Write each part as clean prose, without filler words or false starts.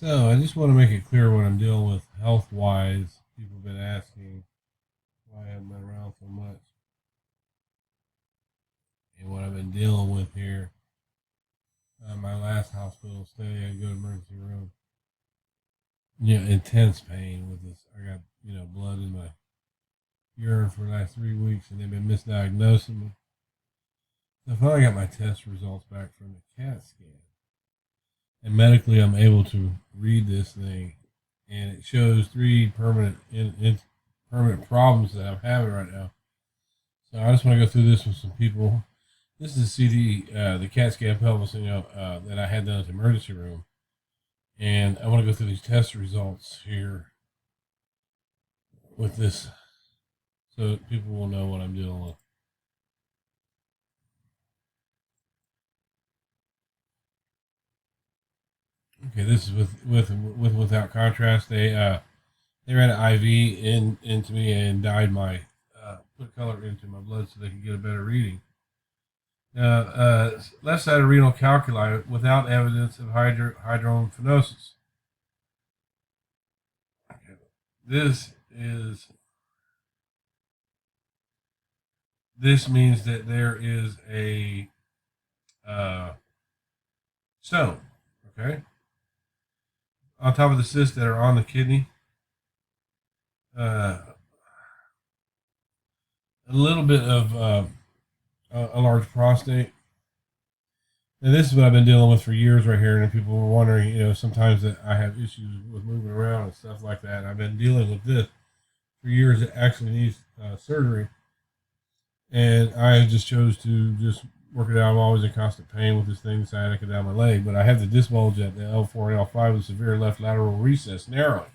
So I just want to make it clear what I'm dealing with health-wise. People have been asking why I haven't been around so much, and what I've been dealing with here. My last hospital stay, I go to emergency room. Intense pain with this. I got blood in my urine for the last 3 weeks, and they've been misdiagnosing me. So I finally got my test results back from the CAT scan, and medically I'm able to read this thing, and it shows three permanent problems that I'm having right now. So I just want to go through this with some people. This is the CAT scan pelvis, that I had done at the emergency room, and I want to go through these test results here with this, so people will know what I'm dealing with. Okay, this is without contrast. They ran an IV into me and dyed my put color into my blood so they could get a better reading. Left side of renal calculi without evidence of hydrophenosis. Okay. This means that there is a stone. Okay, on top of the cysts that are on the kidney. A little bit of a large prostate. And this is what I've been dealing with for years right here. And people were wondering, sometimes that I have issues with moving around and stuff like that. And I've been dealing with this for years. It actually needs surgery. And I just chose to just work it out. I'm always in constant pain with this thing sciatica down my leg. But I have the disc bulge at the L4 and L5 with severe left lateral recess narrowing.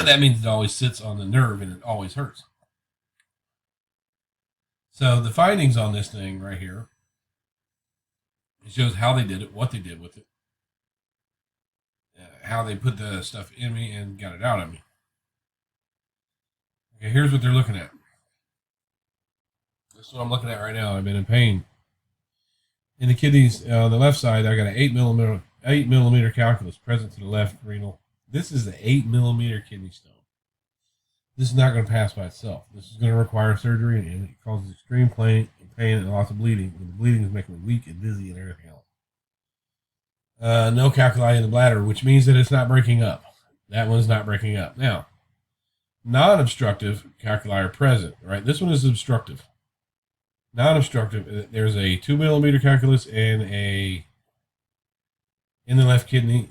That means it always sits on the nerve and it always hurts. So the findings on this thing right here, it shows how they did it, what they did with it, how they put the stuff in me and got it out of me. Okay, here's what they're looking at. This is what I'm looking at right now. I've been in pain. In the kidneys, on the left side, I got an 8 millimeter calculus present to the left renal. This is the 8 millimeter kidney stone. This is not going to pass by itself. This is going to require surgery, and it causes extreme pain and lots of bleeding. And the bleeding is making me weak and dizzy and everything else. No calculi in the bladder, which means that it's not breaking up. That one's not breaking up. Now, non-obstructive calculi are present, right? This one is obstructive. Non-obstructive, there's a 2 millimeter calculus and in the left kidney,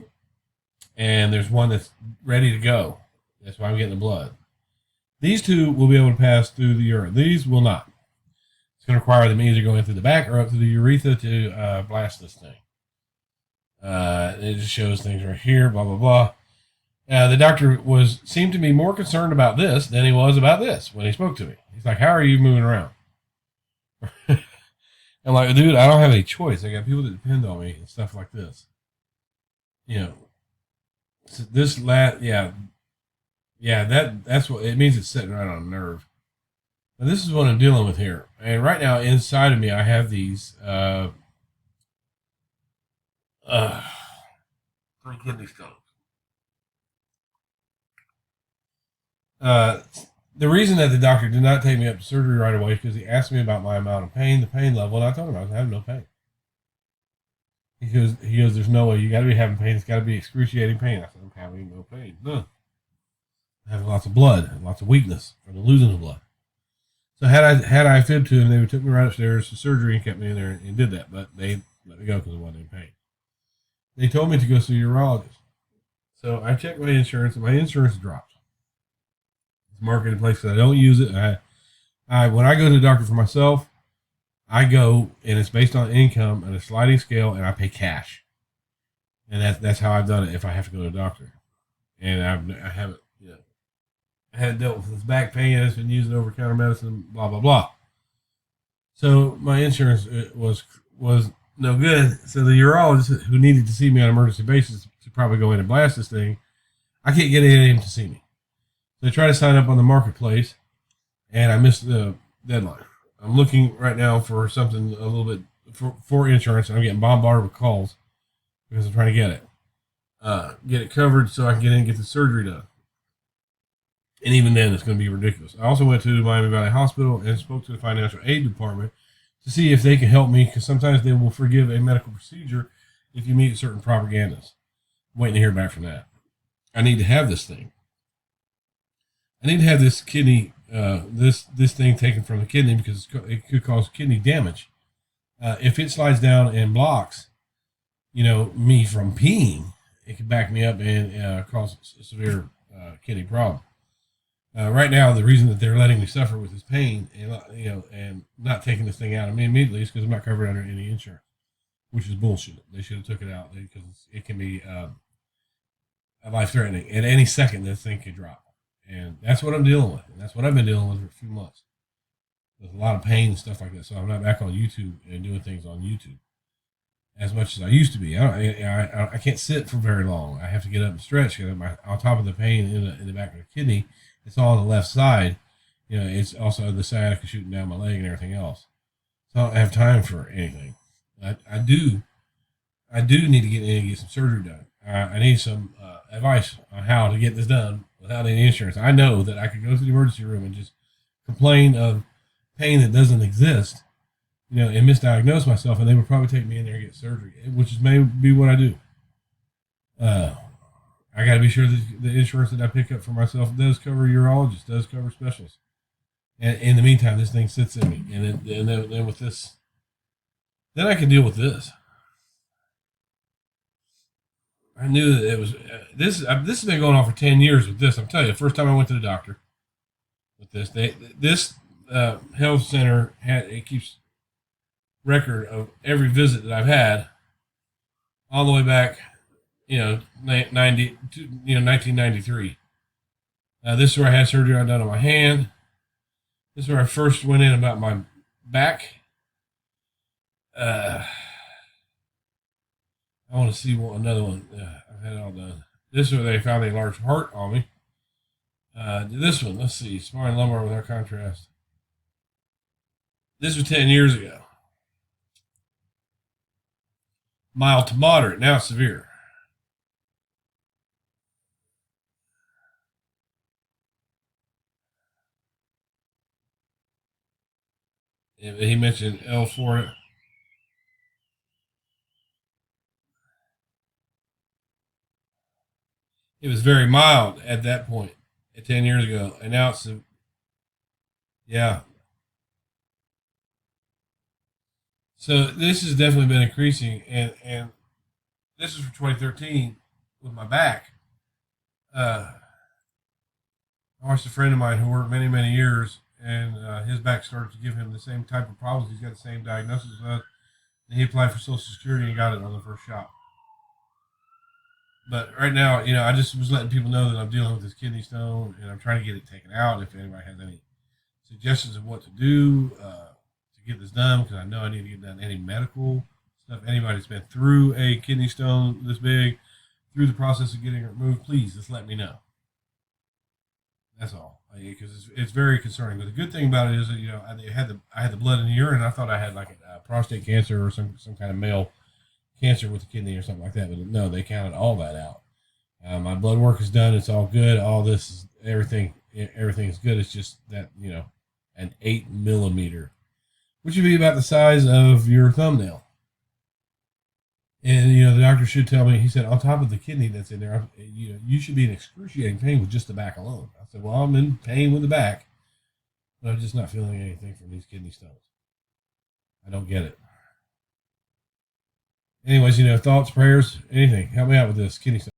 and there's one that's ready to go. That's why I'm getting the blood. These two will be able to pass through the urine. These will not. It's going to require them either going through the back or up through the urethra to blast this thing. It just shows things right here, blah, blah, blah. The doctor seemed to be more concerned about this than he was about this when he spoke to me. He's like, how are you moving around? I'm like, dude, I don't have any choice. I got people that depend on me and stuff like this. That's what it means. It's sitting right on a nerve. Now, this is what I'm dealing with here. And right now, inside of me, I have these 3 kidney stones. The reason that the doctor did not take me up to surgery right away is because he asked me about my amount of pain, the pain level, and I told him I was having no pain. He goes, there's no way. You got to be having pain. It's got to be excruciating pain. I said, I'm having no pain. No. I'm having lots of blood, lots of weakness from the losing of blood. So had I fibbed to him, they would took me right upstairs to surgery and kept me in there and did that. But they let me go because I wasn't in pain. They told me to go see a urologist. So I checked my insurance, and my insurance dropped. It's marketed in place because I don't use it. When I go to the doctor for myself, I go, and it's based on income and a sliding scale, and I pay cash. And that's how I've done it if I have to go to the doctor. And I haven't, I hadn't dealt with this back pain. I've been using over-the-counter medicine, blah, blah, blah. So my insurance was no good. So the urologist who needed to see me on an emergency basis to probably go in and blast this thing, I can't get any of him to see me. So I tried to sign up on the marketplace, and I missed the deadline. I'm looking right now for something a little bit for insurance, and I'm getting bombarded with calls because I'm trying to get it covered so I can get in and get the surgery done. And even then, it's going to be ridiculous. I also went to Miami Valley Hospital and spoke to the financial aid department to see if they can help me, because sometimes they will forgive a medical procedure if you meet certain propagandas. I'm waiting to hear back from that. I need to have this thing. I need to have this kidney, this thing taken from the kidney, because it could cause kidney damage. If it slides down and blocks, me from peeing, it could back me up and cause a severe kidney problem. Right now, the reason that they're letting me suffer with this pain and not taking this thing out of me immediately is because I'm not covered under any insurance, which is bullshit. They should have took it out because it can be life-threatening. At any second, this thing could drop. And that's what I'm dealing with. And that's what I've been dealing with for a few months. There's a lot of pain and stuff like that. So I'm not back on YouTube and doing things on YouTube as much as I used to be. I can't sit for very long. I have to get up and stretch. On top of the pain in the back of the kidney, it's all on the left side. It's also the sciatica shooting down my leg and everything else. So I don't have time for anything. I do need to get in and get some surgery done. I need some advice on how to get this done without any insurance. I know that I could go to the emergency room and just complain of pain that doesn't exist, and misdiagnose myself, and they would probably take me in there and get surgery, which is maybe what I do. I got to be sure that the insurance that I pick up for myself does cover urologists, does cover specialists. And in the meantime, this thing sits in me, and then with this, then I can deal with this. I knew that it was this. This has been going on for 10 years with this. I'm telling you, the first time I went to the doctor with this health center it keeps record of every visit that I've had all the way back, 1993. This is where I had surgery done on my hand. This is where I first went in about my back. I want to see another one. I've had it all done. This is where they found a large heart on me. This one, let's see, spine lumbar with our contrast. This was 10 years ago. Mild to moderate, now severe. He mentioned L4. It was very mild at that point, 10 years ago, and now it's yeah. So this has definitely been increasing, and this is for 2013 with my back. I watched a friend of mine who worked many, many years, and his back started to give him the same type of problems. He's got the same diagnosis as us. And he applied for Social Security and got it on the first shot. But right now, I just was letting people know that I'm dealing with this kidney stone, and I'm trying to get it taken out. If anybody has any suggestions of what to do to get this done, because I know I need to get done any medical stuff. Anybody that's been through a kidney stone this big, through the process of getting it removed, please just let me know. That's all, because it's very concerning. But the good thing about it is that I had the blood in the urine. I thought I had like a prostate cancer or some kind of male cancer with the kidney or something like that. But no, they counted all that out. My blood work is done. It's all good. All this is everything is good. It's just that an 8 millimeter, which would be about the size of your thumbnail. And the doctor should tell me. He said, on top of the kidney that's in there, you should be in excruciating pain with just the back alone. I said, well, I'm in pain with the back, but I'm just not feeling anything from these kidney stones. I don't get it. Anyways, thoughts, prayers, anything. Help me out with this kidney stone.